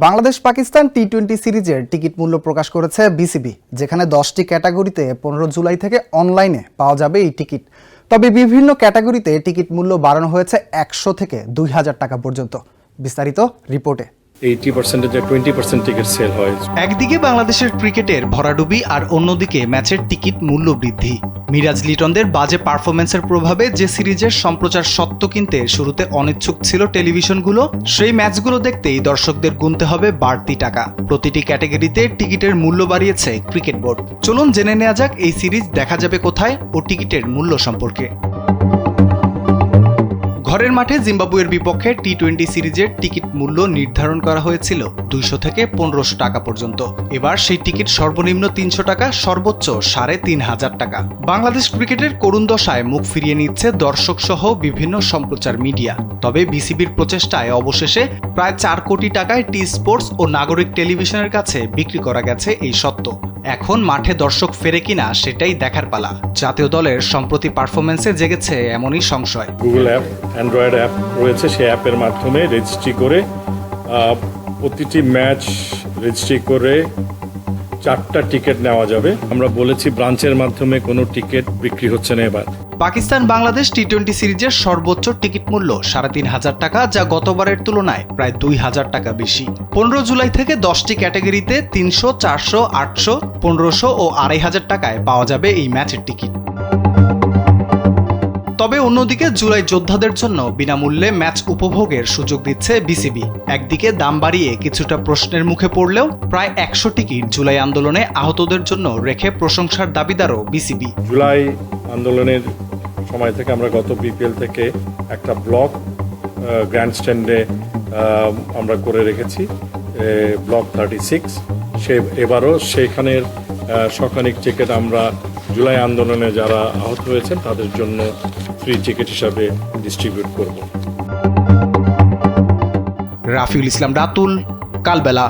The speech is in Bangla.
বাংলাদেশ পাকিস্তান টি-20 সিরিজের টিকিট মূল্য প্রকাশ করেছে বিসিবি, যেখানে 10টি ক্যাটাগরিতে 15 জুলাই থেকে অনলাইনে পাওয়া যাবে এই টিকিট। তবে বিভিন্ন ক্যাটাগরিতে টিকিট মূল্য বাড়ানো হয়েছে 100 থেকে 2000 টাকা পর্যন্ত। বিস্তারিত রিপোর্টে। 80% 20% টিকিট সেল হয়। একদিকে বাংলাদেশের ক্রিকেটের ভরাডুবি আর অন্যদিকে ম্যাচের টিকিট মূল্য বৃদ্ধি। মিরাজ লিটনদের বাজে পারফরমেন্সের প্রভাবে যে সিরিজের সম্প্রচার সত্ত্ব কিনতে শুরুতে অনিচ্ছুক ছিল টেলিভিশনগুলো, সেই ম্যাচগুলো দেখতেই দর্শকদের গুনতে হবে বাড়তি টাকা। প্রতিটি ক্যাটাগরিতে টিকিটের মূল্য বাড়িয়েছে ক্রিকেট বোর্ড। চলুন জেনে নেওয়া যাক এই সিরিজ দেখা যাবে কোথায় ও টিকিটের মূল্য সম্পর্কে। ঘরের মাঠে জিম্বাবুয়ের বিপক্ষে টি-20 সিরিজের টিকিট মূল্য নির্ধারণ করা হয়েছিল 200 থেকে 1500 টাকা পর্যন্ত। এবার সেই টিকিট সর্বনিম্ন 300 টাকা, সর্বোচ্চ 3500 টাকা। বাংলাদেশ ক্রিকেটের করুণ দশায় মুখ ফিরিয়ে নিচ্ছে দর্শক সহ বিভিন্ন সম্প্রচার মিডিয়া। তবে বিসিবির প্রচেষ্টায় অবশেষে প্রায় 4 কোটি টাকায় টি স্পোর্টস ও নাগরিক টেলিভিশনের কাছে বিক্রি করা গেছে এই সত্ত্ব। এখন মাঠে দর্শক ফেরে কিনা সেটাই দেখার পালা। জাতীয় দলের সম্প্রতি পারফরমেন্সে জেগেছে এমনই সংশয়। গুগল অ্যাপ, অ্যান্ড্রয়েড অ্যাপ রয়েছে, সেই অ্যাপের মাধ্যমে রেজিস্ট্রি করে প্রতিটি ম্যাচ রেজিস্ট্রি করে 4টা টিকিট নেওয়া যাবে। আমরা বলেছি ব্রাঞ্চের মাধ্যমে কোনো টিকিট বিক্রি হচ্ছে না এবার। পাকিস্তান বাংলাদেশ টি-20 সিরিজের সর্বোচ্চ টিকিট মূল্য 3500 টাকা, যা গতবারের তুলনায় প্রায় 2000 টাকা বেশি। 15 জুলাই থেকে 10টি ক্যাটাগরিতে 300, 400, 800, 1500 ও 2500 টাকায় পাওয়া যাবে এই ম্যাচের টিকিট। তবে অন্যদিকে জুলাই যোদ্ধাদের জন্য বিনামূল্যে ম্যাচ উপভোগের সুযোগ দিচ্ছে বিসিবি। একদিকে দাম বাড়িয়ে কিছুটা প্রশ্নের মুখে পড়লেও প্রায় 100 টিকিট জুলাই আন্দোলনে আহতদের জন্য রেখে প্রশংসার দাবিদারও বিসিবি। জুলাই আন্দোলনের সময় থেকে আমরা গত বিপিএল থেকে একটা ব্লক গ্র্যান্ডস্ট্যান্ডে আমরা করে রেখেছি, ব্লক 36। এবারও সেখানের শখানিক টিকিট আমরা জুলাই আন্দোলনে যারা আহত হয়েছেন তাদের জন্য ফ্রি টিকিট হিসাবে ডিস্ট্রিবিউট করব। রাফিউল ইসলাম রাতুল, কালবেলা।